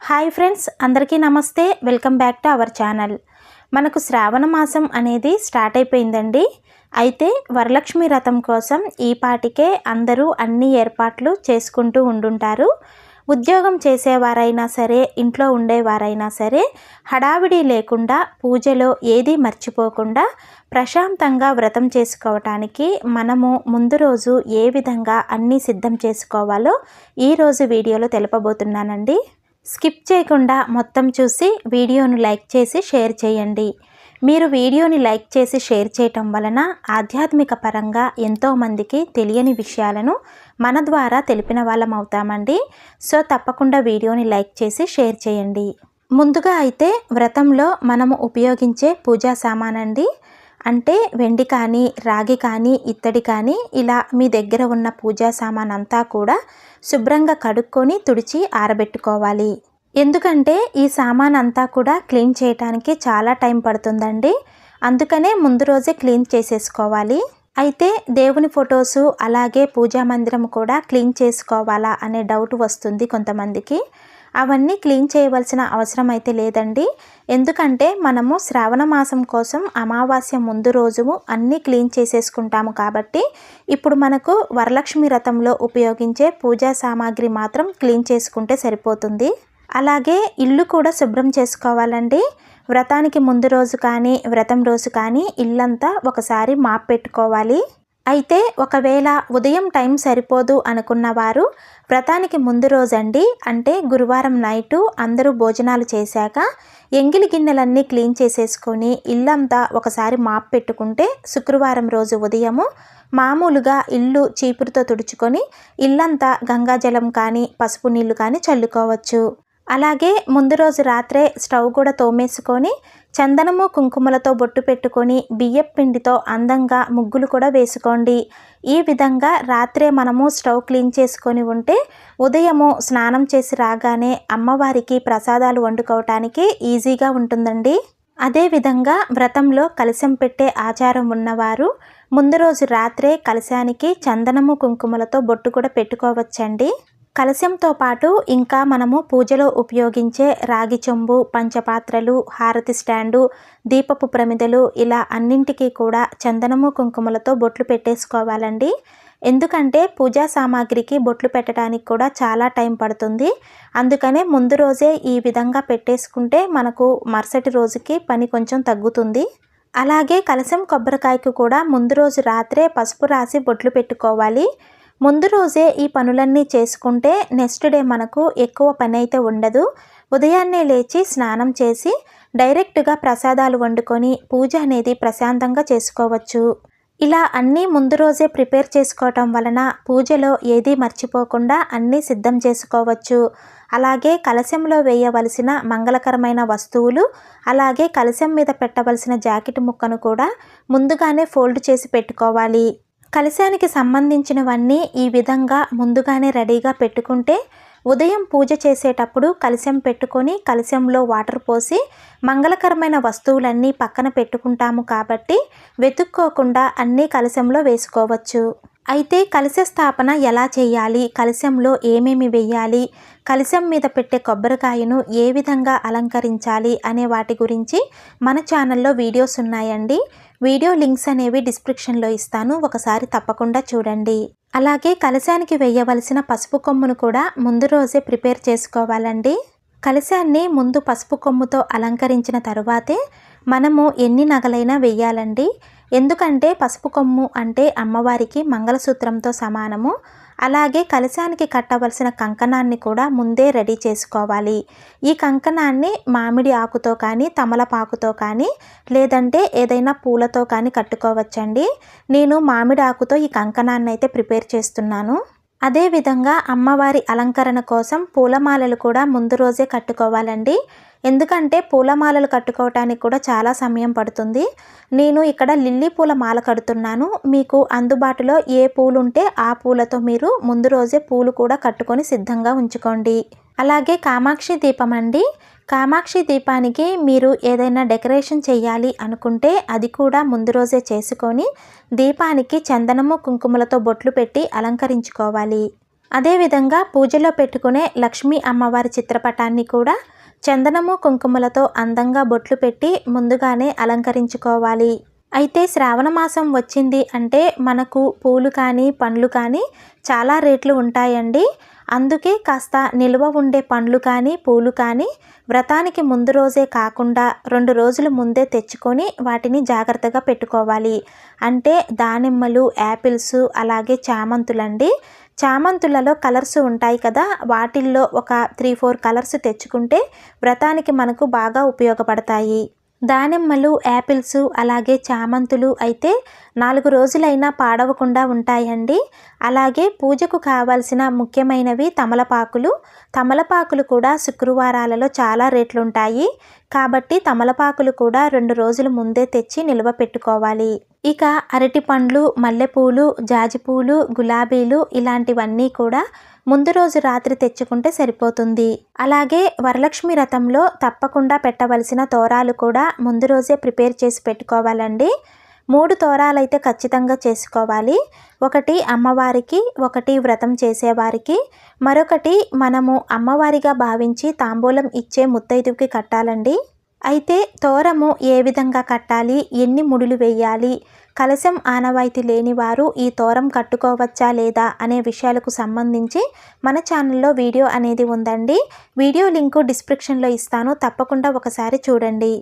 Hi friends, అందరికీ నమస్తే. Welcome back to our channel. మనకు శ్రావణ మాసం అనేది స్టార్ట్ అయిపోయిందండి. అయితే వరలక్ష్మి వ్రతం కోసం ఈ పాటికే అందరూ అన్ని ఏర్పాట్లు చేసుకుంటూ ఉండుంటారు. ఉద్యోగం చేసేవారైనా సరే, ఇంట్లో ఉండేవారైనా సరే, హడావిడి లేకుండా పూజలో ఏది మర్చిపోకుండా ప్రశాంతంగా వ్రతం చేసుకోవటానికి మనము ముందు రోజు ఏ విధంగా అన్నీ సిద్ధం చేసుకోవాలో ఈరోజు వీడియోలో తెలుపబోతున్నానండి. స్కిప్ చేయకుండా మొత్తం చూసి వీడియోను లైక్ చేసి షేర్ చేయండి. మీరు వీడియోని లైక్ చేసి షేర్ చేయటం వలన ఆధ్యాత్మిక పరంగా ఎంతోమందికి తెలియని విషయాలను మన ద్వారా తెలిపిన వాళ్ళం అవుతామండి. సో తప్పకుండా వీడియోని లైక్ చేసి షేర్ చేయండి. ముందుగా అయితే వ్రతంలో మనము ఉపయోగించే పూజా సామానండి. అంటే వెండి కానీ, రాగి కానీ, ఇత్తడి కానీ, ఇలా మీ దగ్గర ఉన్న పూజా సామాన్ అంతా కూడా శుభ్రంగా కడుక్కొని తుడిచి ఆరబెట్టుకోవాలి. ఎందుకంటే ఈ సామాన్ అంతా కూడా క్లీన్ చేయడానికి చాలా టైం పడుతుందండి. అందుకనే ముందు రోజే క్లీన్ చేసేసుకోవాలి. అయితే దేవుని ఫొటోసు అలాగే పూజా మందిరం కూడా క్లీన్ చేసుకోవాలా అనే డౌట్ వస్తుంది కొంతమందికి. అవన్నీ క్లీన్ చేయవలసిన అవసరం అయితే లేదండి. ఎందుకంటే మనము శ్రావణ మాసం కోసం అమావాస్య ముందు రోజు అన్నీ క్లీన్ చేసేసుకుంటాము కాబట్టి ఇప్పుడు మనకు వరలక్ష్మి వ్రతంలో ఉపయోగించే పూజా సామాగ్రి మాత్రం క్లీన్ చేసుకుంటే సరిపోతుంది. అలాగే ఇల్లు కూడా శుభ్రం చేసుకోవాలండి. వ్రతానికి ముందు రోజు కానీ, వ్రతం రోజు కానీ ఇల్లంతా ఒకసారి మాప్ పెట్టుకోవాలి. అయితే ఒకవేళ ఉదయం టైం సరిపోదు అనుకున్న వారు వ్రతానికి ముందు రోజండి, అంటే గురువారం నైటు అందరూ భోజనాలు చేశాక ఎంగిలి గిన్నెలన్నీ క్లీన్ చేసేసుకొని ఇల్లంతా ఒకసారి మాప్ పెట్టుకుంటే శుక్రవారం రోజు ఉదయము మామూలుగా ఇల్లు చీపురుతో తుడుచుకొని ఇల్లంతా గంగాజలం కానీ, పసుపు నీళ్లు కానీ చల్లుకోవచ్చు. అలాగే ముందు రోజు రాత్రే స్టవ్ కూడా తోమేసుకొని చందనము కుంకుమలతో బొట్టు పెట్టుకొని బియ్యపు పిండితో అందంగా ముగ్గులు కూడా వేసుకోండి. ఈ విధంగా రాత్రే మనము స్టవ్ క్లీన్ చేసుకొని ఉంటే ఉదయము స్నానం చేసి రాగానే అమ్మవారికి ప్రసాదాలు వండుకోవటానికి ఈజీగా ఉంటుందండి. అదేవిధంగా వ్రతంలో కలశం పెట్టే ఆచారం ఉన్నవారు ముందు రోజు రాత్రే కలశానికి చందనము కుంకుమలతో బొట్టు కూడా పెట్టుకోవచ్చండి. కలశంతో పాటు ఇంకా మనము పూజలో ఉపయోగించే రాగి చెంబు, పంచపాత్రలు, హారతి స్టాండు, దీపపు ప్రమిదలు ఇలా అన్నింటికీ కూడా చందనము కుంకుమలతో బొట్లు పెట్టేసుకోవాలండి. ఎందుకంటే పూజా సామాగ్రికి బొట్లు పెట్టడానికి కూడా చాలా టైం పడుతుంది. అందుకనే ముందు రోజే ఈ విధంగా పెట్టేసుకుంటే మనకు మరుసటి రోజుకి పని కొంచెం తగ్గుతుంది. అలాగే కలశం కొబ్బరికాయకు కూడా ముందు రోజు రాత్రే పసుపు రాసి బొట్లు పెట్టుకోవాలి. ముందు రోజే ఈ పనులన్నీ చేసుకుంటే నెక్స్ట్ డే మనకు ఎక్కువ పని అయితే ఉండదు. ఉదయాన్నే లేచి స్నానం చేసి డైరెక్ట్గా ప్రసాదాలు వండుకొని పూజ అనేది ప్రశాంతంగా చేసుకోవచ్చు. ఇలా అన్నీ ముందు రోజే ప్రిపేర్ చేసుకోవటం వలన పూజలో ఏదీ మర్చిపోకుండా అన్నీ సిద్ధం చేసుకోవచ్చు. అలాగే కలశంలో వేయవలసిన మంగళకరమైన వస్తువులు, అలాగే కలశం మీద పెట్టవలసిన జాకెట్ ముక్కను కూడా ముందుగానే ఫోల్డ్ చేసి పెట్టుకోవాలి. కలశానికి సంబంధించినవన్నీ ఈ విధంగా ముందుగానే రెడీగా పెట్టుకుంటే ఉదయం పూజ చేసేటప్పుడు కలశం పెట్టుకొని కలశంలో వాటర్ పోసి మంగళకరమైన వస్తువులన్నీ పక్కన పెట్టుకుంటాము కాబట్టి వెతుక్కోకుండా అన్నీ కలశంలో వేసుకోవచ్చు. అయితే కలశ స్థాపన ఎలా చేయాలి, కలశంలో ఏమేమి వేయాలి, కలశం మీద పెట్టే కొబ్బరికాయను ఏ విధంగా అలంకరించాలి అనే వాటి గురించి మన ఛానల్లో వీడియోస్ ఉన్నాయండి. వీడియో లింక్స్ అనేవి డిస్క్రిప్షన్లో ఇస్తాను, ఒకసారి తప్పకుండా చూడండి. అలాగే కలశానికి వేయవలసిన పసుపు కొమ్మును కూడా ముందు రోజే ప్రిపేర్ చేసుకోవాలండి. కలశాన్ని ముందు పసుపు కొమ్ముతో అలంకరించిన తరువాతే మనము ఎన్ని నగలైనా వేయాలండి. ఎందుకంటే పసుపు కొమ్ము అంటే అమ్మవారికి మంగళసూత్రంతో సమానము. అలాగే కలశానికి కట్టవలసిన కంకణాన్ని కూడా ముందే రెడీ చేసుకోవాలి. ఈ కంకణాన్ని మామిడి ఆకుతో కానీ, తమలపాకుతో కానీ, లేదంటే ఏదైనా పూలతో కానీ కట్టుకోవచ్చండి. నేను మామిడి ఆకుతో ఈ కంకణాన్ని అయితే ప్రిపేర్ చేస్తున్నాను. అదేవిధంగా అమ్మవారి అలంకరణ కోసం పూలమాలలు కూడా ముందు రోజే కట్టుకోవాలండి. ఎందుకంటే పూలమాలలు కట్టుకోవటానికి కూడా చాలా సమయం పడుతుంది. నేను ఇక్కడ లిల్లీ పూల మాల కడుతున్నాను. మీకు అందుబాటులో ఏ పూలు ఉంటే ఆ పూలతో మీరు ముందు రోజే పూలు కూడా కట్టుకొని సిద్ధంగా ఉంచుకోండి. అలాగే కామాక్షి దీపం అండి. కామాక్షి దీపానికి మీరు ఏదైనా డెకరేషన్ చేయాలి అనుకుంటే అది కూడా ముందు రోజే చేసుకొని దీపానికి చందనము కుంకుమలతో బొట్లు పెట్టి అలంకరించుకోవాలి. అదేవిధంగా పూజలో పెట్టుకునే లక్ష్మీ అమ్మవారి చిత్రపటాన్ని కూడా చందనము కుంకుమలతో అందంగా బొట్లు పెట్టి ముందుగానే అలంకరించుకోవాలి. అయితే శ్రావణ మాసం వచ్చింది అంటే మనకు పూలు కానీ పండ్లు కానీ చాలా రేట్లు ఉంటాయండి. అందుకే కాస్త నిల్వ ఉండే పండ్లు కానీ పూలు కానీ వ్రతానికి ముందు రోజే కాకుండా 2 రోజుల ముందే తెచ్చుకొని వాటిని జాగ్రత్తగా పెట్టుకోవాలి. అంటే దానిమ్మలు, యాపిల్స్, అలాగే చామంతులండి. చామంతులలో కలర్స్ ఉంటాయి కదా, వాటిల్లో ఒక 3-4 కలర్స్ తెచ్చుకుంటే వ్రతానికి మనకు బాగా ఉపయోగపడతాయి. దానిమ్మలు, యాపిల్స్, అలాగే చామంతులు అయితే 4 రోజులైనా పాడవకుండా ఉంటాయండి. అలాగే పూజకు కావాల్సిన ముఖ్యమైనవి తమలపాకులు. తమలపాకులు కూడా శుక్రవారాలలో చాలా రేట్లుంటాయి. కాబట్టి తమలపాకులు కూడా 2 రోజుల ముందే తెచ్చి నిల్వ పెట్టుకోవాలి. ఇక అరటి పండ్లు, మల్లెపూలు, జాజిపూలు, గులాబీలు ఇలాంటివన్నీ కూడా ముందు రోజు రాత్రి తెచ్చుకుంటే సరిపోతుంది. అలాగే వరలక్ష్మి వ్రతంలో తప్పకుండా పెట్టవలసిన తోరాలు కూడా ముందు రోజే ప్రిపేర్ చేసి పెట్టుకోవాలండి. 3 తోరాలైతే ఖచ్చితంగా చేసుకోవాలి. ఒకటి అమ్మవారికి, ఒకటి వ్రతం చేసేవారికి, మరొకటి మనము అమ్మవారిగా భావించి తాంబూలం ఇచ్చే ముత్తైదువుకి కట్టాలండి. అయితే తోరము ఏ విధంగా కట్టాలి, ఎన్ని ముడులు వేయాలి, కలశం ఆనవాయితీ లేని వారు ఈ తోరం కట్టుకోవచ్చా లేదా అనే విషయాలకు సంబంధించి మన ఛానల్లో వీడియో అనేది ఉందండి. వీడియో లింకు డిస్క్రిప్షన్లో ఇస్తాను, తప్పకుండా ఒకసారి చూడండి.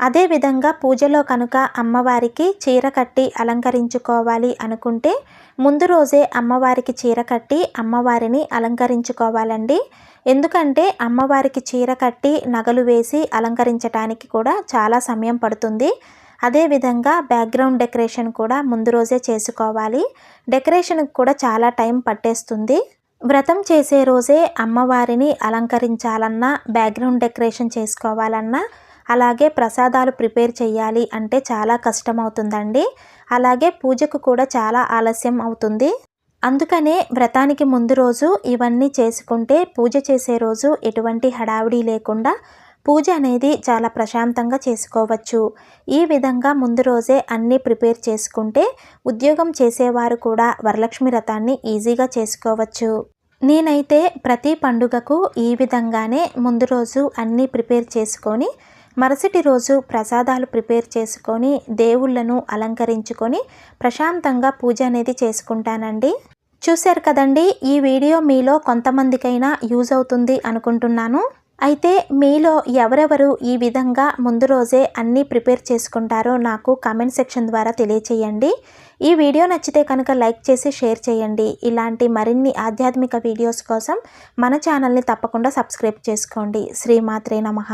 అదేవిధంగా పూజలో కనుక అమ్మవారికి చీర కట్టి అలంకరించుకోవాలి అనుకుంటే ముందు రోజే అమ్మవారికి చీర కట్టి అమ్మవారిని అలంకరించుకోవాలండి. ఎందుకంటే అమ్మవారికి చీర కట్టి నగలు వేసి అలంకరించడానికి కూడా చాలా సమయం పడుతుంది. అదేవిధంగా బ్యాక్గ్రౌండ్ డెకరేషన్ కూడా ముందు రోజే చేసుకోవాలి. డెకరేషన్కి కూడా చాలా టైం పట్టేస్తుంది. వ్రతం చేసే రోజే అమ్మవారిని అలంకరించాలన్నా, బ్యాక్గ్రౌండ్ డెకరేషన్ చేసుకోవాలన్నా, అలాగే ప్రసాదాలు ప్రిపేర్ చేయాలి అంటే చాలా కష్టమవుతుందండి. అలాగే పూజకు కూడా చాలా ఆలస్యం అవుతుంది. అందుకనే వ్రతానికి ముందు రోజు ఇవన్నీ చేసుకుంటే పూజ చేసే రోజు ఎటువంటి హడావిడి లేకుండా పూజ అనేది చాలా ప్రశాంతంగా చేసుకోవచ్చు. ఈ విధంగా ముందు రోజే అన్నీ ప్రిపేర్ చేసుకుంటే ఉద్యోగం చేసేవారు కూడా వరలక్ష్మి వ్రతాన్ని ఈజీగా చేసుకోవచ్చు. నేనైతే ప్రతి పండుగకు ఈ విధంగానే ముందు రోజు అన్నీ ప్రిపేర్ చేసుకొని మరుసటి రోజు ప్రసాదాలు ప్రిపేర్ చేసుకొని దేవుళ్ళను అలంకరించుకొని ప్రశాంతంగా పూజ అనేది చేసుకుంటానండి. చూశారు కదండి, ఈ వీడియో మీలో కొంతమందికైనా యూజ్ అవుతుంది అనుకుంటున్నాను. అయితే మీలో ఎవరెవరు ఈ విధంగా ముందు రోజే అన్నీ ప్రిపేర్ చేసుకుంటారో నాకు కామెంట్ సెక్షన్ ద్వారా తెలియచేయండి. ఈ వీడియో నచ్చితే కనుక లైక్ చేసి షేర్ చేయండి. ఇలాంటి మరిన్ని ఆధ్యాత్మిక వీడియోస్ కోసం మన ఛానల్ని తప్పకుండా సబ్స్క్రైబ్ చేసుకోండి. శ్రీమాత్రే నమః.